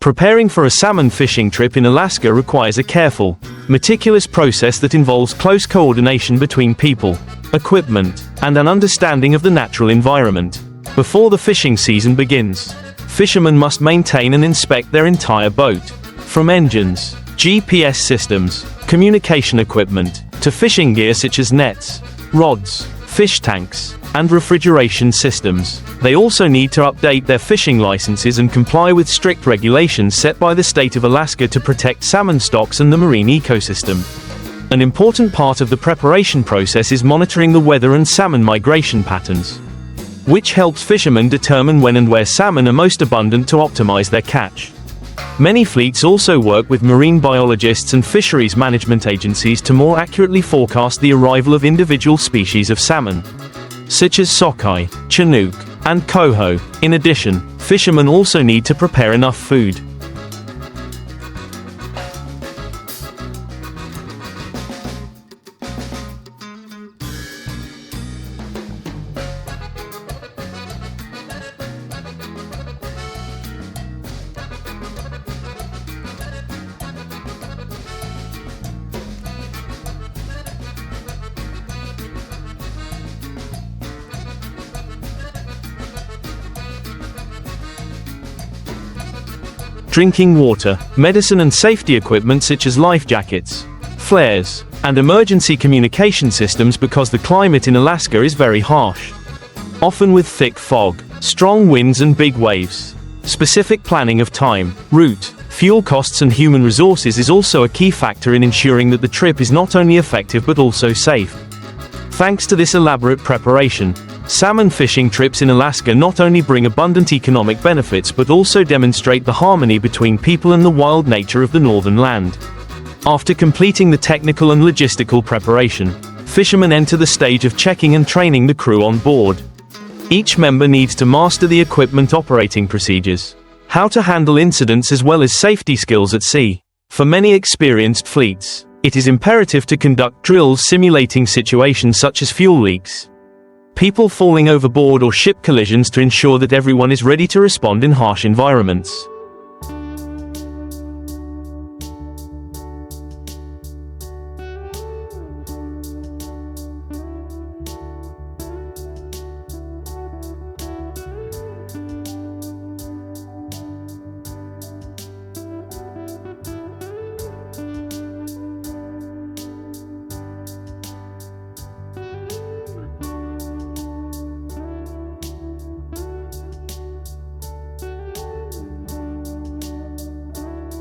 Preparing for a salmon fishing trip in Alaska requires a careful, meticulous process that involves close coordination between people, equipment, and an understanding of the natural environment. Before the fishing season begins, fishermen must maintain and inspect their entire boat, from engines, GPS systems, communication equipment, to fishing gear such as nets, rods, fish tanks, and refrigeration systems. They also need to update their fishing licenses and comply with strict regulations set by the state of Alaska to protect salmon stocks and the marine ecosystem. An important part of the preparation process is monitoring the weather and salmon migration patterns, which helps fishermen determine when and where salmon are most abundant to optimize their catch. Many fleets also work with marine biologists and fisheries management agencies to more accurately forecast the arrival of individual species of salmon, such as sockeye, chinook, and coho. In addition, fishermen also need to prepare enough food. Drinking water, medicine and safety equipment such as life jackets, flares, and emergency communication systems because the climate in Alaska is very harsh, often with thick fog, strong winds and big waves. Specific planning of time, route, fuel costs and human resources is also a key factor in ensuring that the trip is not only effective but also safe. Thanks to this elaborate preparation, salmon fishing trips in Alaska not only bring abundant economic benefits but also demonstrate the harmony between people and the wild nature of the northern land. After completing the technical and logistical preparation, fishermen enter the stage of checking and training the crew on board. Each member needs to master the equipment operating procedures, how to handle incidents as well as safety skills at sea. For many experienced fleets, it is imperative to conduct drills simulating situations such as fuel leaks, people falling overboard or ship collisions to ensure that everyone is ready to respond in harsh environments.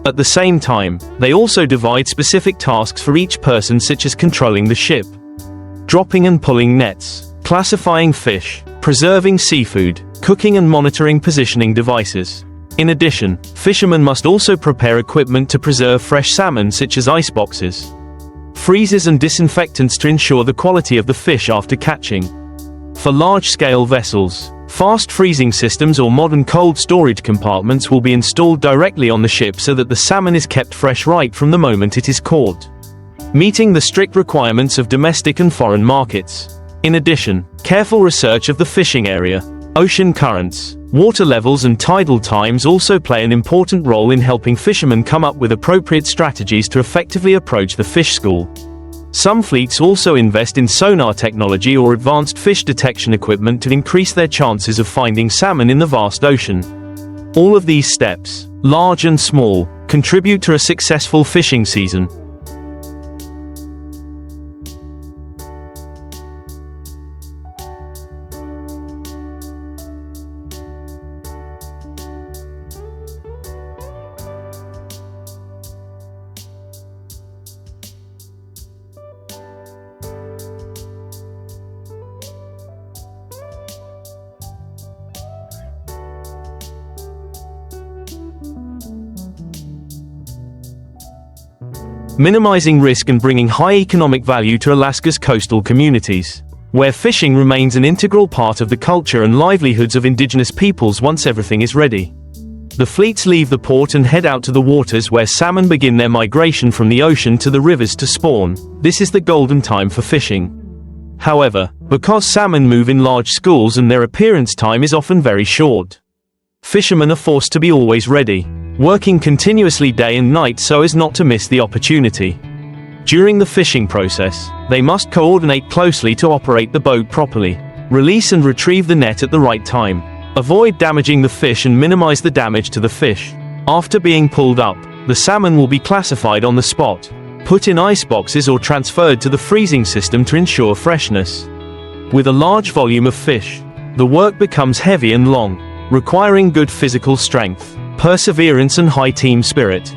At the same time, they also divide specific tasks for each person such as controlling the ship, dropping and pulling nets, classifying fish, preserving seafood, cooking and monitoring positioning devices. In addition, fishermen must also prepare equipment to preserve fresh salmon such as ice boxes, freezers and disinfectants to ensure the quality of the fish after catching. For large-scale vessels, fast freezing systems or modern cold storage compartments will be installed directly on the ship so that the salmon is kept fresh right from the moment it is caught, meeting the strict requirements of domestic and foreign markets. In addition, careful research of the fishing area, ocean currents, water levels and tidal times also play an important role in helping fishermen come up with appropriate strategies to effectively approach the fish school. Some fleets also invest in sonar technology or advanced fish detection equipment to increase their chances of finding salmon in the vast ocean. All of these steps, large and small, contribute to a successful fishing season. Minimizing risk and bringing high economic value to Alaska's coastal communities, where fishing remains an integral part of the culture and livelihoods of indigenous peoples once everything is ready. The fleets leave the port and head out to the waters where salmon begin their migration from the ocean to the rivers to spawn. This is the golden time for fishing. However, because salmon move in large schools and their appearance time is often very short, Fishermen are forced to be always ready, working continuously day and night so as not to miss the opportunity. During the fishing process, they must coordinate closely to operate the boat properly, release and retrieve the net at the right time, avoid damaging the fish and minimize the damage to the fish. After being pulled up, the salmon will be classified on the spot, put in ice boxes or transferred to the freezing system to ensure freshness. With a large volume of fish, the work becomes heavy and long, requiring good physical strength, perseverance and high team spirit.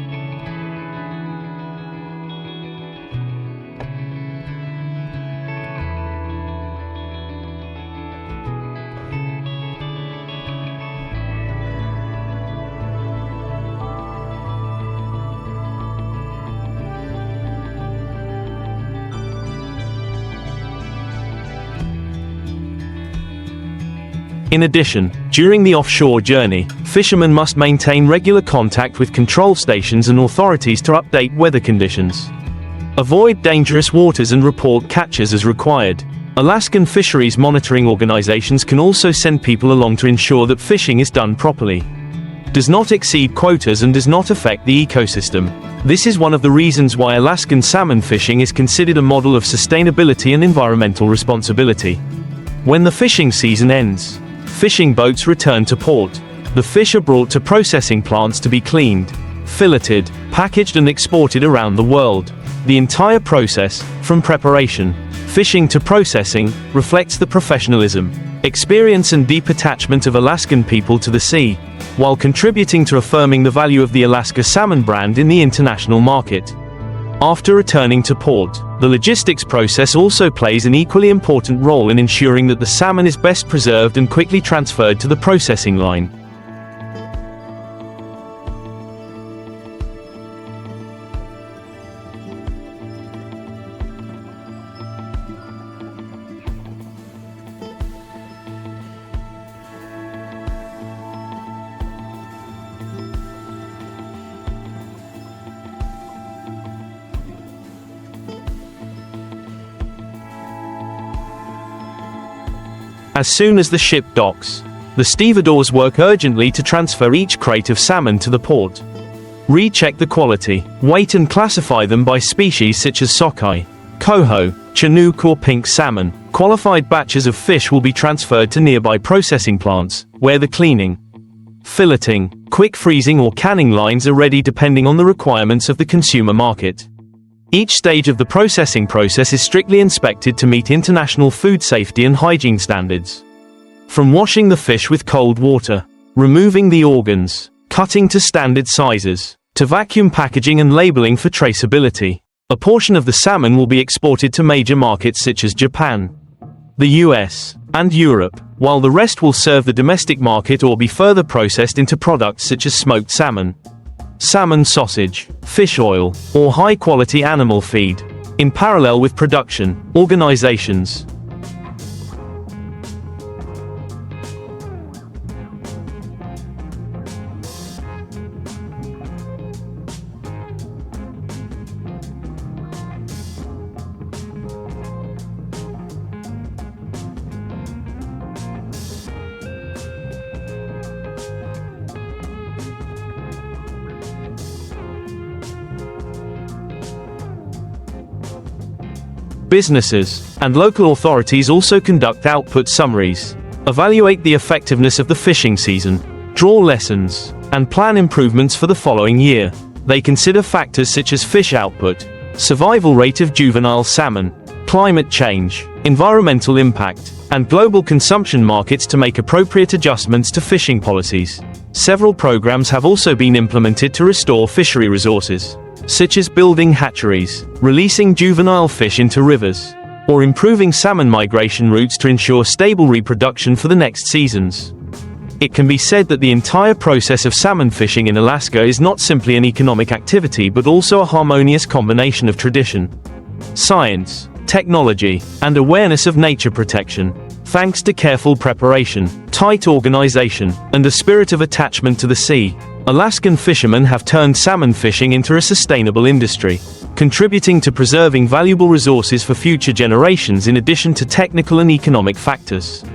In addition, during the offshore journey, fishermen must maintain regular contact with control stations and authorities to update weather conditions. Avoid dangerous waters and report catches as required. Alaskan fisheries monitoring organizations can also send people along to ensure that fishing is done properly, does not exceed quotas and does not affect the ecosystem. This is one of the reasons why Alaskan salmon fishing is considered a model of sustainability and environmental responsibility. When the fishing season ends, fishing boats return to port. The fish are brought to processing plants to be cleaned, filleted, packaged and exported around the world. The entire process, from preparation, fishing to processing, reflects the professionalism, experience and deep attachment of Alaskan people to the sea, while contributing to affirming the value of the Alaska salmon brand in the international market. After returning to port, the logistics process also plays an equally important role in ensuring that the salmon is best preserved and quickly transferred to the processing line. As soon as the ship docks, the stevedores work urgently to transfer each crate of salmon to the port. Recheck the quality, weight and classify them by species such as sockeye, coho, chinook or pink salmon. Qualified batches of fish will be transferred to nearby processing plants, where the cleaning, filleting, quick freezing or canning lines are ready depending on the requirements of the consumer market. Each stage of the processing process is strictly inspected to meet international food safety and hygiene standards. From washing the fish with cold water, removing the organs, cutting to standard sizes, to vacuum packaging and labeling for traceability, a portion of the salmon will be exported to major markets such as Japan, the US, and Europe, while the rest will serve the domestic market or be further processed into products such as smoked salmon, salmon sausage, fish oil, or high-quality animal feed. In parallel with production, organizations businesses, and local authorities also conduct output summaries, evaluate the effectiveness of the fishing season, draw lessons, and plan improvements for the following year. They consider factors such as fish output, survival rate of juvenile salmon, climate change, environmental impact, and global consumption markets to make appropriate adjustments to fishing policies. Several programs have also been implemented to restore fishery resources, such as building hatcheries, releasing juvenile fish into rivers, or improving salmon migration routes to ensure stable reproduction for the next seasons. It can be said that the entire process of salmon fishing in Alaska is not simply an economic activity but also a harmonious combination of tradition, science, technology, and awareness of nature protection. Thanks to careful preparation, tight organization, and a spirit of attachment to the sea, Alaskan fishermen have turned salmon fishing into a sustainable industry, contributing to preserving valuable resources for future generations in addition to technical and economic factors.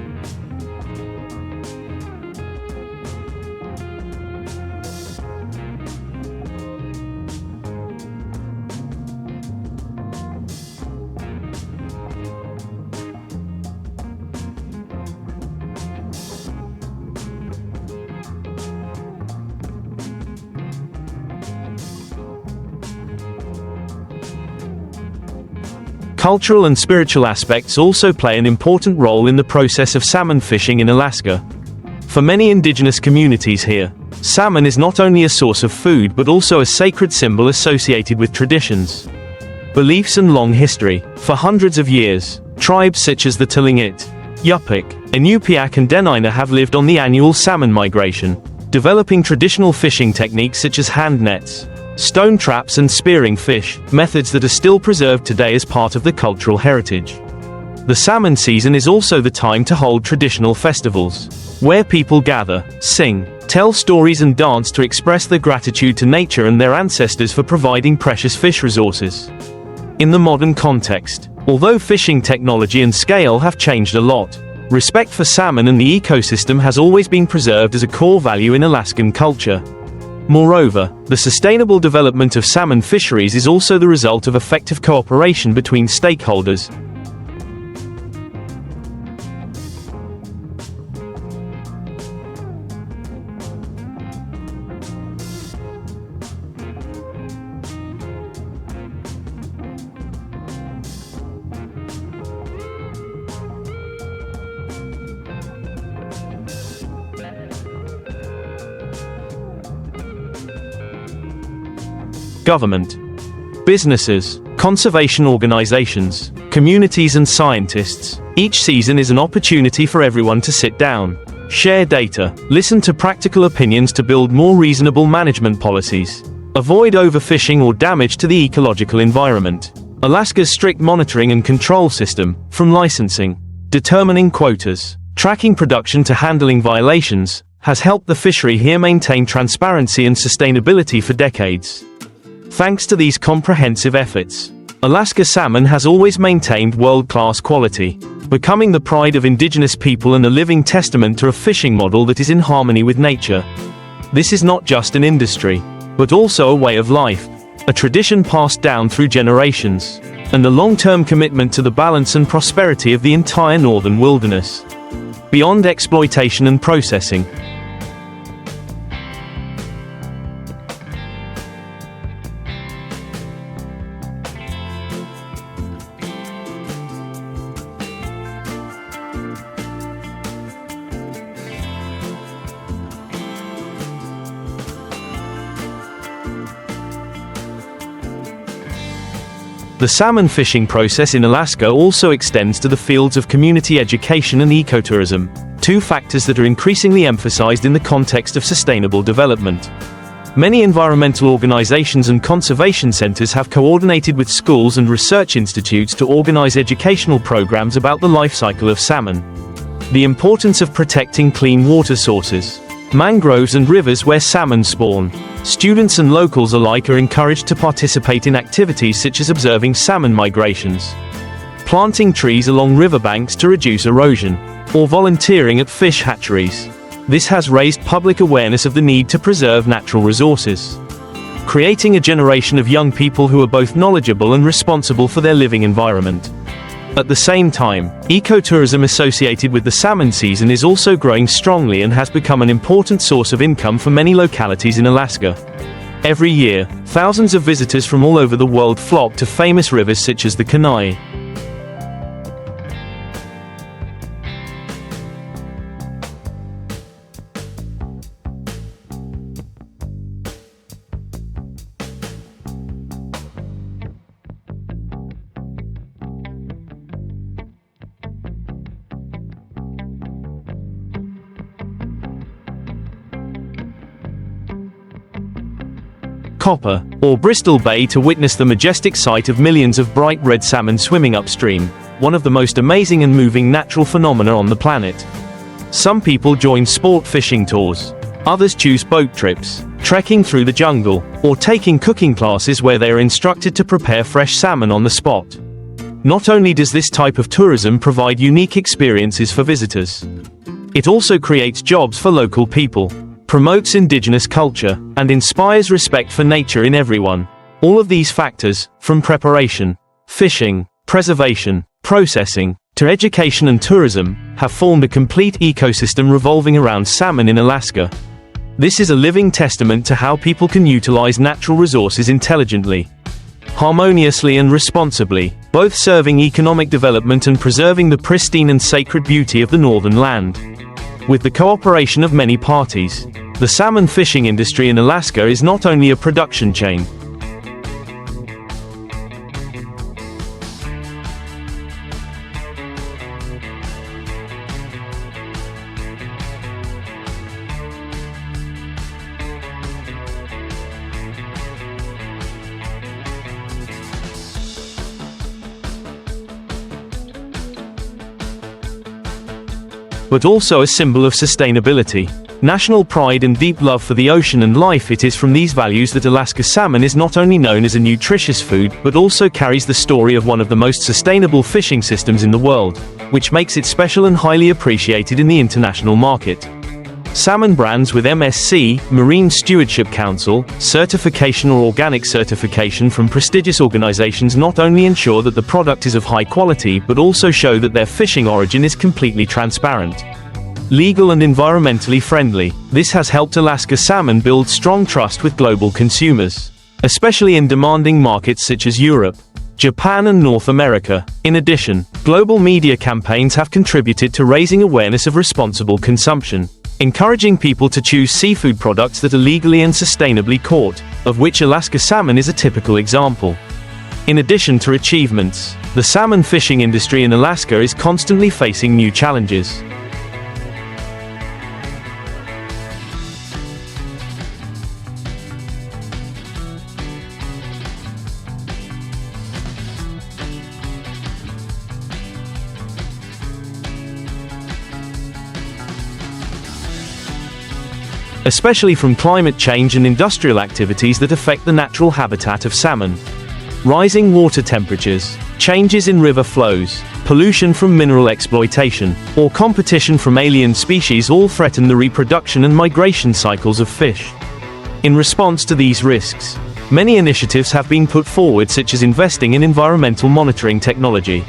Cultural and spiritual aspects also play an important role in the process of salmon fishing in Alaska. For many indigenous communities here, salmon is not only a source of food but also a sacred symbol associated with traditions, beliefs and long history. For hundreds of years, tribes such as the Tlingit, Yupik, Inupiaq and Dena'ina have lived on the annual salmon migration, developing traditional fishing techniques such as hand nets, stone traps and spearing fish, methods that are still preserved today as part of the cultural heritage. The salmon season is also the time to hold traditional festivals, where people gather, sing, tell stories and dance to express their gratitude to nature and their ancestors for providing precious fish resources. In the modern context, although fishing technology and scale have changed a lot, respect for salmon and the ecosystem has always been preserved as a core value in Alaskan culture. Moreover, the sustainable development of salmon fisheries is also the result of effective cooperation between stakeholders. Government, businesses, conservation organizations, communities and scientists. Each season is an opportunity for everyone to sit down, share data, listen to practical opinions to build more reasonable management policies, avoid overfishing or damage to the ecological environment. Alaska's strict monitoring and control system, from licensing, determining quotas, tracking production to handling violations, has helped the fishery here maintain transparency and sustainability for decades. Thanks to these comprehensive efforts, Alaska salmon has always maintained world-class quality, becoming the pride of indigenous people and a living testament to a fishing model that is in harmony with nature. This is not just an industry, but also a way of life, a tradition passed down through generations, and a long-term commitment to the balance and prosperity of the entire northern wilderness. Beyond exploitation and processing, the salmon fishing process in Alaska also extends to the fields of community education and ecotourism, two factors that are increasingly emphasized in the context of sustainable development. Many environmental organizations and conservation centers have coordinated with schools and research institutes to organize educational programs about the life cycle of salmon, the importance of protecting clean water sources, mangroves and rivers where salmon spawn. Students and locals alike are encouraged to participate in activities such as observing salmon migrations, planting trees along riverbanks to reduce erosion, or volunteering at fish hatcheries. This has raised public awareness of the need to preserve natural resources, creating a generation of young people who are both knowledgeable and responsible for their living environment. At the same time, ecotourism associated with the salmon season is also growing strongly and has become an important source of income for many localities in Alaska. Every year, thousands of visitors from all over the world flock to famous rivers such as the Kenai, Copper, or Bristol Bay to witness the majestic sight of millions of bright red salmon swimming upstream, one of the most amazing and moving natural phenomena on the planet. Some people join sport fishing tours. Others choose boat trips, trekking through the jungle, or taking cooking classes where they are instructed to prepare fresh salmon on the spot. Not only does this type of tourism provide unique experiences for visitors, it also creates jobs for local people, promotes indigenous culture, and inspires respect for nature in everyone. All of these factors, from preparation, fishing, preservation, processing, to education and tourism, have formed a complete ecosystem revolving around salmon in Alaska. This is a living testament to how people can utilize natural resources intelligently, harmoniously and responsibly. both serving economic development and preserving the pristine and sacred beauty of the northern land. With the cooperation of many parties, the salmon fishing industry in Alaska is not only a production chain, but also a symbol of sustainability, national pride and deep love for the ocean and life. It is from these values that Alaska salmon is not only known as a nutritious food, but also carries the story of one of the most sustainable fishing systems in the world, which makes it special and highly appreciated in the international market. Salmon brands with MSC, Marine Stewardship Council, certification or organic certification from prestigious organizations not only ensure that the product is of high quality but also show that their fishing origin is completely transparent, legal and environmentally friendly. This has helped Alaska salmon build strong trust with global consumers, especially in demanding markets such as Europe, Japan and North America. In addition, global media campaigns have contributed to raising awareness of responsible consumption, encouraging people to choose seafood products that are legally and sustainably caught, of which Alaska salmon is a typical example. In addition to achievements, the salmon fishing industry in Alaska is constantly facing new challenges. Especially from climate change and industrial activities that affect the natural habitat of salmon. Rising water temperatures, changes in river flows, pollution from mineral exploitation, or competition from alien species all threaten the reproduction and migration cycles of fish. In response to these risks, many initiatives have been put forward, such as investing in environmental monitoring technology,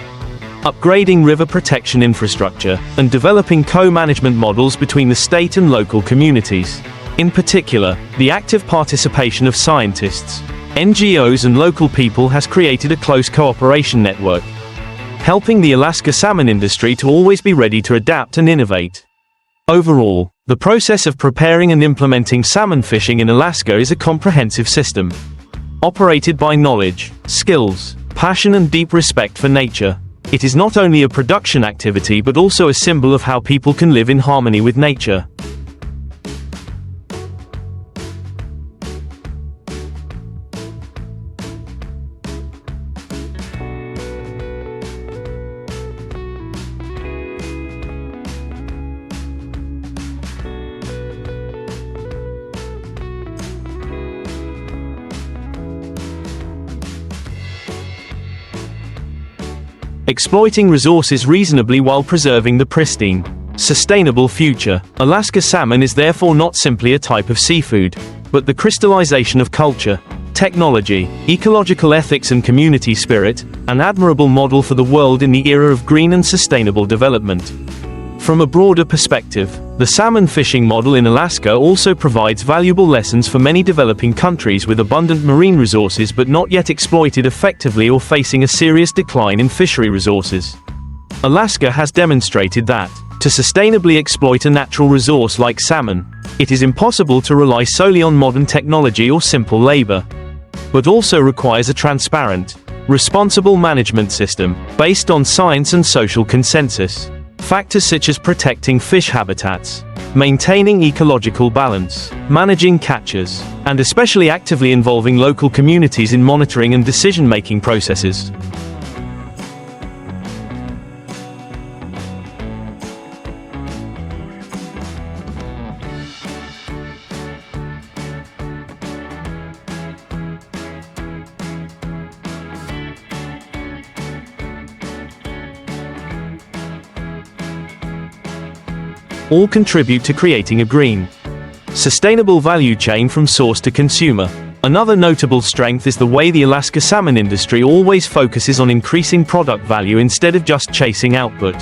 upgrading river protection infrastructure, and developing co-management models between the state and local communities. In particular, the active participation of scientists, NGOs and local people has created a close cooperation network, helping the Alaska salmon industry to always be ready to adapt and innovate. Overall, the process of preparing and implementing salmon fishing in Alaska is a comprehensive system, operated by knowledge, skills, passion and deep respect for nature. It is not only a production activity but also a symbol of how people can live in harmony with nature. Exploiting resources reasonably while preserving the pristine, sustainable future. Alaska salmon is therefore not simply a type of seafood, but the crystallization of culture, technology, ecological ethics and community spirit, an admirable model for the world in the era of green and sustainable development. From a broader perspective, the salmon fishing model in Alaska also provides valuable lessons for many developing countries with abundant marine resources but not yet exploited effectively or facing a serious decline in fishery resources. Alaska has demonstrated that, to sustainably exploit a natural resource like salmon, it is impossible to rely solely on modern technology or simple labor, but also requires a transparent, responsible management system, based on science and social consensus. Factors such as protecting fish habitats, maintaining ecological balance, managing catches, and especially actively involving local communities in monitoring and decision-making processes. All contribute to creating a green, sustainable value chain from source to consumer. Another notable strength is the way the Alaska salmon industry always focuses on increasing product value instead of just chasing output.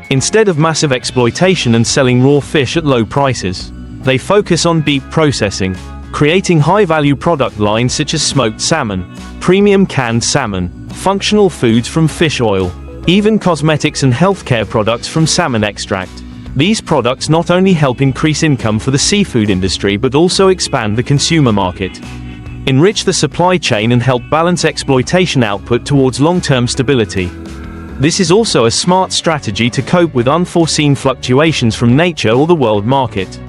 Instead of massive exploitation and selling raw fish at low prices, they focus on deep processing, creating high-value product lines such as smoked salmon, premium canned salmon, functional foods from fish oil, even cosmetics and healthcare products from salmon extract. These products not only help increase income for the seafood industry but also expand the consumer market, enrich the supply chain and help balance exploitation output towards long-term stability. This is also a smart strategy to cope with unforeseen fluctuations from nature or the world market.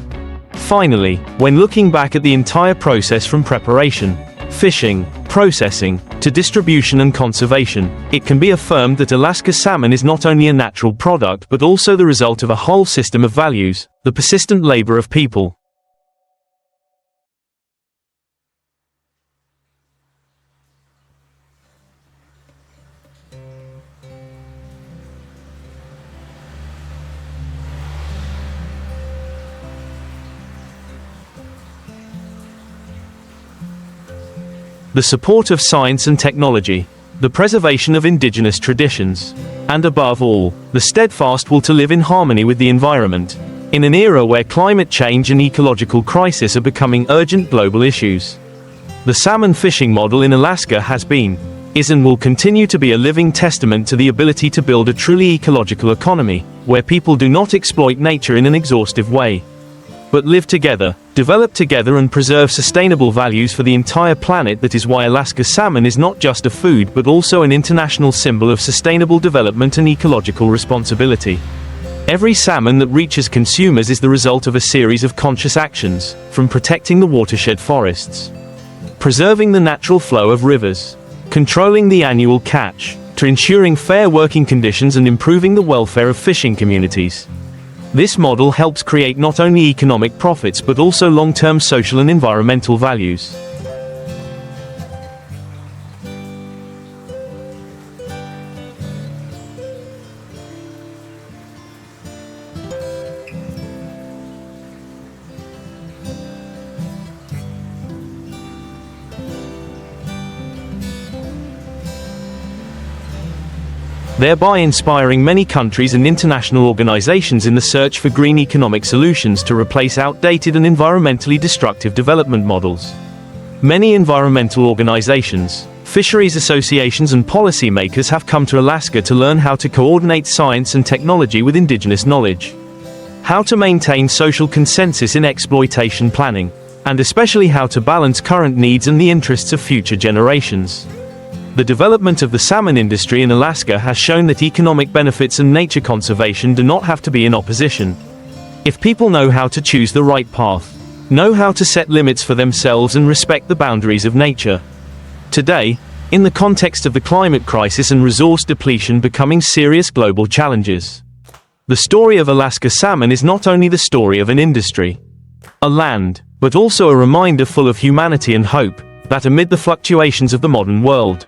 Finally, when looking back at the entire process from preparation, fishing, processing, to distribution and conservation, it can be affirmed that Alaska salmon is not only a natural product but also the result of a whole system of values, the persistent labor of people. The support of science and technology, the preservation of indigenous traditions, and above all, the steadfast will to live in harmony with the environment, in an era where climate change and ecological crisis are becoming urgent global issues. The salmon fishing model in Alaska has been, is and will continue to be a living testament to the ability to build a truly ecological economy, where people do not exploit nature in an exhaustive way, but live together, develop together and preserve sustainable values for the entire planet. That is why Alaska salmon is not just a food but also an international symbol of sustainable development and ecological responsibility. Every salmon that reaches consumers is the result of a series of conscious actions, from protecting the watershed forests, preserving the natural flow of rivers, controlling the annual catch, to ensuring fair working conditions and improving the welfare of fishing communities. This model helps create not only economic profits but also long-term social and environmental values. Thereby inspiring many countries and international organizations in the search for green economic solutions to replace outdated and environmentally destructive development models. Many environmental organizations, fisheries associations and policymakers have come to Alaska to learn how to coordinate science and technology with indigenous knowledge, how to maintain social consensus in exploitation planning, and especially how to balance current needs and the interests of future generations. The development of the salmon industry in Alaska has shown that economic benefits and nature conservation do not have to be in opposition. If people know how to choose the right path, know how to set limits for themselves and respect the boundaries of nature. Today, in the context of the climate crisis and resource depletion becoming serious global challenges, the story of Alaska salmon is not only the story of an industry, a land, but also a reminder full of humanity and hope, that amid the fluctuations of the modern world,